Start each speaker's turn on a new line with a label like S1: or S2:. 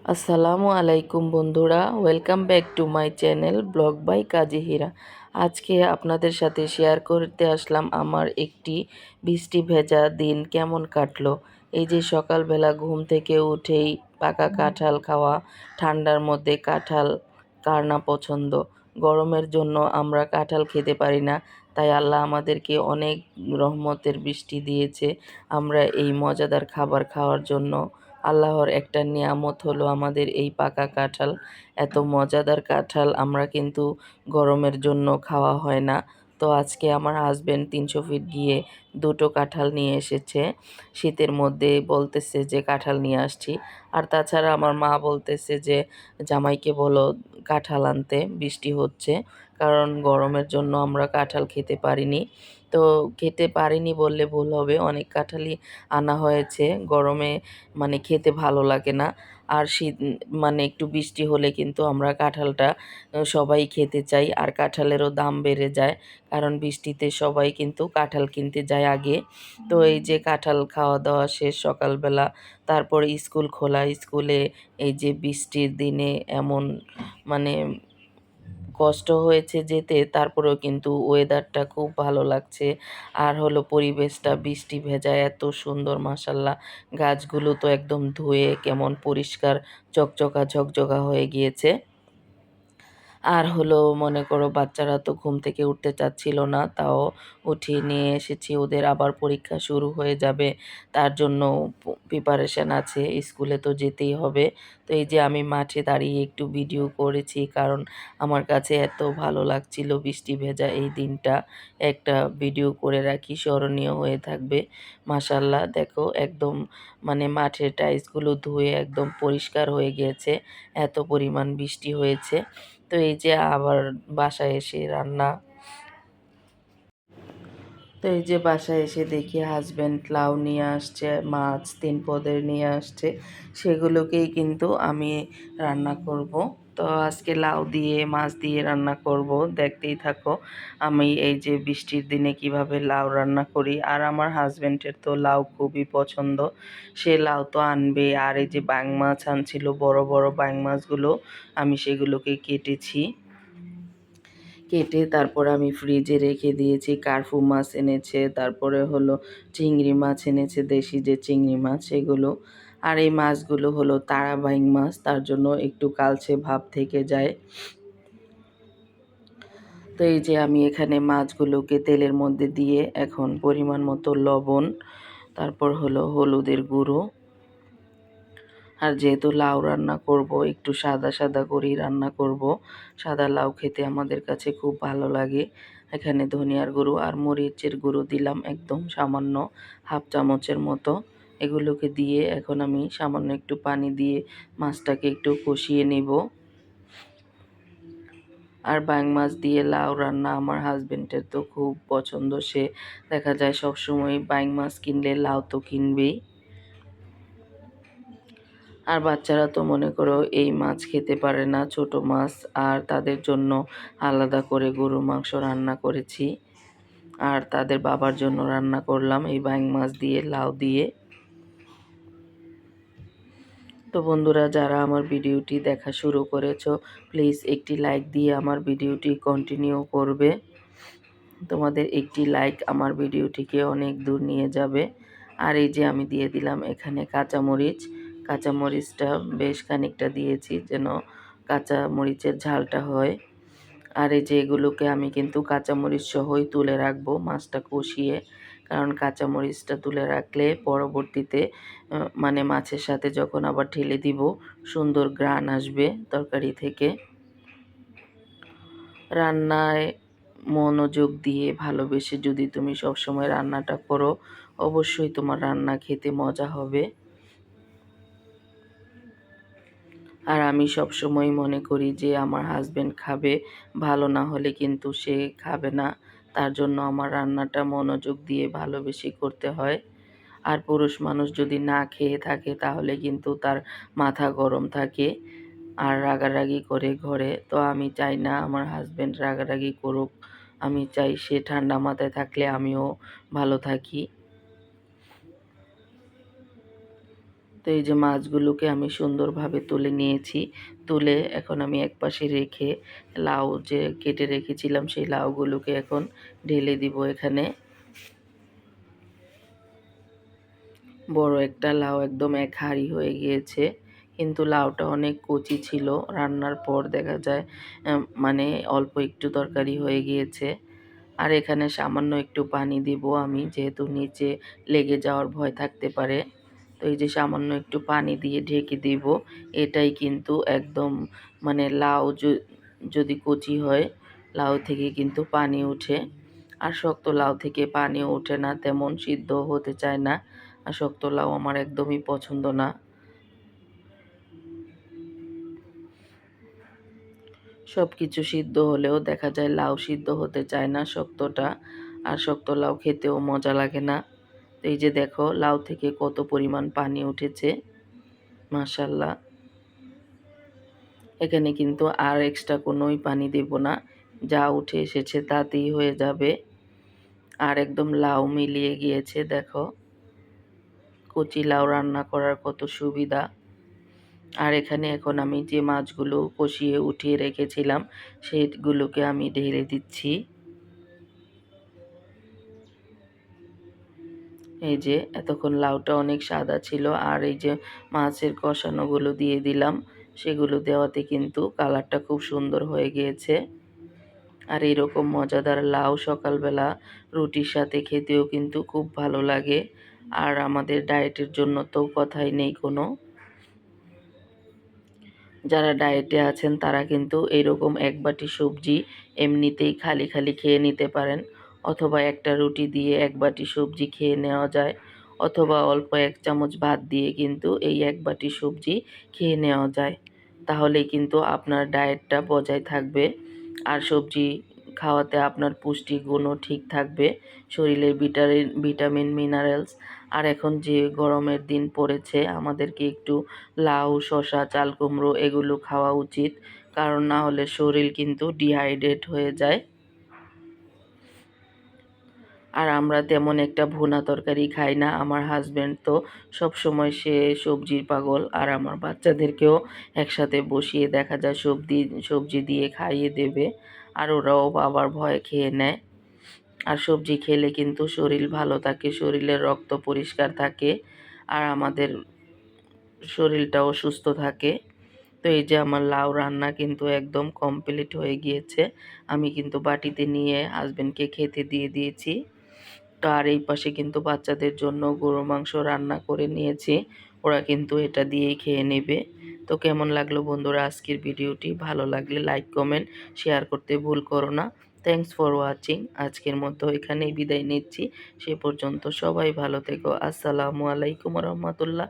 S1: আসসালামু আলাইকুম বন্ধুরা, welcome back to my channel blog by Kazi Hira. আজকে আপনাদের সাথে শেয়ার করতে আসলাম আমার একটি বৃষ্টি ভেজা দিন কেমন কাটলো। এই যে সকালবেলা ঘুম থেকে উঠেই পাকা কাঁঠাল খাওয়া, ঠান্ডার মধ্যে কাঁঠাল কার না পছন্দ। গরমের জন্য আমরা কাঁঠাল খেতে পারি না, তাই আল্লাহ আমাদেরকে অনেক রহমতের বৃষ্টি দিয়েছে আমরা এই মজাদার খাবার খাওয়ার জন্য। আল্লাহর একটা নিয়ামত হলো আমাদের এই পাকা কাঁঠাল। এত মজাদার কাঁঠাল আমরা কিন্তু গরমের জন্য খাওয়া হয় না। তো আজকে আমার হাসব্যান্ড ৩০০ ফিট গিয়ে ২টো কাঁঠাল নিয়ে এসেছে। শীতের মধ্যে বলতেছে যে কাঁঠাল নিয়ে আসছি। আর তাছাড়া আমার মা বলতেছে যে জামাইকে বলো কাঁঠাল আনতে, বৃষ্টি হচ্ছে। কারণ গরমের জন্য আমরা কাঁঠাল খেতে পারিনি। তো খেতে পারিনি বললে ভুল হবে, অনেক কাঁঠালই আনা হয়েছে। গরমে মানে খেতে ভালো লাগে না। আর শীত মানে একটু বৃষ্টি হলে কিন্তু আমরা কাঁঠালটা সবাই খেতে চাই। আর কাঁঠালেরও দাম বেড়ে যায়, কারণ বৃষ্টিতে সবাই কিন্তু কাঁঠাল কিনতে যায় আগে। তো এই যে কাঁঠাল খাওয়া দাওয়া শেষ সকালবেলা, তারপরে স্কুল খোলা। স্কুলে এই যে বৃষ্টির দিনে এমন মানে কষ্ট হয়েছে যেতে, তারপরেও কিন্তু ওয়েদারটা খুব ভালো লাগছে। আর হলো পরিবেশটা বৃষ্টি ভেজা এত সুন্দর, মাশাআল্লাহ। গাছগুলো তো একদম ধুয়ে কেমন পরিষ্কার চকচকা ঝকঝকা হয়ে গিয়েছে। আর হলো মনে করো বাচ্চারা তো ঘুম থেকে উঠতে চাচ্ছিল না, তাও উঠিয়ে নিয়ে এসেছি। ওদের আবার পরীক্ষা শুরু হয়ে যাবে, তার জন্য প্রিপারেশন আছে, স্কুলে তো যেতেই হবে। তো এই যে আমি মাঠে দাঁড়িয়ে একটু ভিডিও করেছি, কারণ আমার কাছে এত ভালো লাগছিল বৃষ্টি ভেজা এই দিনটা। একটা ভিডিও করে রাখি, স্মরণীয় হয়ে থাকবে। মাশাআল্লাহ, দেখো একদম মানে মাঠের টাইলসগুলো ধুয়ে একদম পরিষ্কার হয়ে গিয়েছে, এত পরিমাণ বৃষ্টি হয়েছে। তো এই যে আবার বাসায় এসে রান্না। তো এই যে বাসায় এসে দেখি হাজব্যান্ড লাউ নিয়ে আসছে, মাছ ৩ পদের নিয়ে আসছে, সেগুলোকেই কিন্তু আমি রান্না করব। তো আজকে লাউ দিয়ে মাছ দিয়ে রান্না করব, দেখতেই থাকো আমি এই যে বৃষ্টির দিনে কিভাবে লাউ রান্না করি। আর আমার হাজব্যান্ডের তো লাউ খুবই পছন্দ, সে লাউ তো আনবে। আর এই যে ব্যাং মাছ আনছিল, বড় বড় ব্যাং মাছগুলো আমি সেগুলোকে কেটেছি, কেটে তারপর আমি ফ্রিজে রেখে দিয়েছি। কার্পু মাছ এনেছে, তারপরে হলো চিংড়ি মাছ এনেছে, দেশি যে চিংড়ি মাছ সেগুলো। আর এই মাছগুলো হলো তারা বাইং মাছ, তার জন্য একটু কালচে ভাব থেকে যায়। তো এই যে আমি এখানে মাছগুলোকে তেলের মধ্যে দিয়ে এখন পরিমাণ মতো লবণ, তারপর হলো হলুদের গুঁড়ো। আর যেহেতু লাউ রান্না করব, একটু সাদা সাদা করেই রান্না করব। সাদা লাউ খেতে আমাদের কাছে খুব ভালো লাগে। এখানে ধনিয়ার গুঁড়ো আর মরিচের গুঁড়ো দিলাম একদম সামান্য, হাফ চামচের মতো। এগুলোকে দিয়ে এখন আমি সামান্য একটু পানি দিয়ে মাছটাকে একটু কষিয়ে নেব। আর ব্যাং মাছ দিয়ে লাউ রান্না আমার হাজবেন্ডের তো খুব পছন্দ, সে দেখা যায় সবসময় ব্যাং মাছ কিনলে লাউ তো কিনবেই। আর বাচ্চারা তো মনে করো এই মাছ খেতে পারে না, ছোট মাছ। আর তাদের জন্য আলাদা করে গরুর মাংস রান্না করেছি, আর তাদের বাবার জন্য রান্না করলাম এই ব্যাং মাছ দিয়ে লাউ দিয়ে। তো বন্ধুরা, যারা আমার ভিডিওটি দেখা শুরু করেছো, প্লিজ একটি লাইক দিয়ে আমার ভিডিওটি কন্টিনিউ করবে। তোমাদের একটি লাইক আমার ভিডিওটিকে অনেক দূর নিয়ে যাবে। আর এই যে আমি দিয়ে দিলাম এখানে কাঁচামরিচ। কাঁচামরিচটা বেশ খানিকটা দিয়েছি, যেন কাঁচামরিচের ঝালটা হয়। আর এই যে এগুলোকে আমি কিন্তু কাঁচামরিচ সহই তুলে রাখবো মাছটা কষিয়ে, কারণ কাঁচামরিচটা তুলে রাখলে পরবর্তীতে মানে মাছের সাথে যখন আবার ঢেলে দিব, সুন্দর ঘ্রাণ আসবে তরকারি থেকে। রান্নায় মনোযোগ দিয়ে ভালোবেসে যদি তুমি সবসময় রান্নাটা করো, অবশ্যই তোমার রান্না খেতে মজা হবে। আর আমি সবসময় মনে করি যে আমার হাজব্যান্ড খাবে, ভালো না হলে কিন্তু সে খাবে না। তার জন্য আমার রান্নাটা মনোযোগ দিয়ে ভালোবেসে করতে হয়। আর পুরুষ মানুষ যদি না খেয়ে থাকে তাহলে কিন্তু তার মাথা গরম থাকে আর রাগারাগি করে ঘরে। তো আমি চাই না আমার হাজব্যান্ড রাগারাগি করুক, আমি চাই সে ঠান্ডা মাথায় থাকলে আমিও ভালো থাকি। তো এই যে মাছগুলোকে আমি সুন্দরভাবে তুলে নিয়েছি। তুলে এখন আমি একপাশে রেখে লাউ যে কেটে রেখেছিলাম সেই লাউগুলোকে এখন ঢেলে দিব এখানে। বড় একটা লাউ একদম এক হাঁড়ি হয়ে গিয়েছে। কিন্তু লাউটা অনেক কচি ছিল। রান্নার পর দেখা যায় মানে অল্প একটু তরকারি হয়ে গিয়েছে। আর এখানে সামান্য একটু পানি দিব আমি, যেহেতু নিচে লেগে যাওয়ার ভয় থাকতে পারে। তো এই যে সামান্য একটু পানি দিয়ে ঢেকে দিব। এটাই কিন্তু একদম মানে লাউ যদি কচি হয়, লাউ থেকে কিন্তু পানি উঠে। আর শক্ত লাউ থেকে পানিও ওঠে না, তেমন সিদ্ধ হতে চায় না। আর শক্ত লাউ আমার একদমই পছন্দ না। সব কিছু সিদ্ধ হলেও দেখা যায় লাউ সিদ্ধ হতে চায় না, শক্তটা। আর শক্ত লাউ খেতেও মজা লাগে না। তো এই যে দেখো লাউ থেকে কত পরিমাণ পানি উঠেছে, মাশাআল্লাহ। এখানে কিন্তু আর এক্সট্রা কোনোই পানি দেব না, যা উঠে এসেছে তাতেই হয়ে যাবে। আর একদম লাউ মিলিয়ে গিয়েছে দেখো। কচি লাউ রান্না করার কত সুবিধা। আর এখানে এখন আমি যে মাছগুলো কষিয়ে উঠিয়ে রেখেছিলাম সেগুলোকে আমি ঢেলে দিচ্ছি। এই যে এতক্ষণ লাউটা অনেক সাদা ছিল, আর এই যে মাছের কষানোগুলো দিয়ে দিলাম। সেগুলো দেওয়াতে কিন্তু কালারটা খুব সুন্দর হয়ে গিয়েছে। আর এরকম মজাদার লাউ সকালবেলা রুটির সাথে খেতেও কিন্তু খুব ভালো লাগে। আর আমাদের ডায়েটের জন্য তো কথাই নেই কোনো। যারা ডায়েটে আছেন তারা কিন্তু এইরকম এক বাটি সবজি এমনিতেই খালি খালি খেয়ে নিতে পারেন, অথবা একটা রুটি দিয়ে এক বাটি সবজি খেয়ে নেওয়া যায়, অথবা অল্প এক চামচ ভাত দিয়ে কিন্তু এই এক বাটি সবজি খেয়ে নেওয়া যায়। তাহলেই কিন্তু আপনার ডায়েটটা বজায় থাকবে। আর সবজি খাওয়াতে আপনার পুষ্টিগুণও ঠিক থাকবে, শরীরের ভিটামিন মিনারেলস। আর এখন যে গরমের দিন পড়েছে, আমাদেরকে একটু লাউ, শসা, চাল কুমড়ো এগুলো খাওয়া উচিত, কারণ না হলে শরীর কিন্তু ডিহাইড্রেট হয়ে যায়। আর আমরা তেমন একটা ভুনা তরকারি খাই না। আমার হাজব্যান্ড তো সবসময় সে সবজির পাগল, আর আমার বাচ্চাদেরকেও একসাথে বসিয়ে দেখা যায় সবজি দিয়ে খাইয়ে দেবে, আর ওরাও বাবার ভয়ে খেয়ে নেয়। আর সবজি খেলে কিন্তু শরীর ভালো থাকে, শরীরের রক্ত পরিষ্কার থাকে, আর আমাদের শরীরটাও সুস্থ থাকে। তো এই যে আমার লাউ রান্না কিন্তু একদম কমপ্লিট হয়ে গিয়েছে। আমি কিন্তু বাটিতে নিয়ে হাজবেন্ডকে খেতে দিয়ে দিয়েছি। তো আর এই পাশে কিন্তু বাচ্চাদের জন্য গরুর মাংস রান্না করে নিয়েছি, ওরা কিন্তু এটা দিয়েই খেয়ে নেবে। তো কেমন লাগলো বন্ধুরা আজকের ভিডিওটি? ভালো লাগলে লাইক কমেন্ট শেয়ার করতে ভুল করো না। Thanks for watching. আজকের মতো এখানেই বিদায় নিচ্ছি। সে পর্যন্ত সবাই ভালো থেকো। আসসালামু আলাইকুম রহমতুল্লাহ।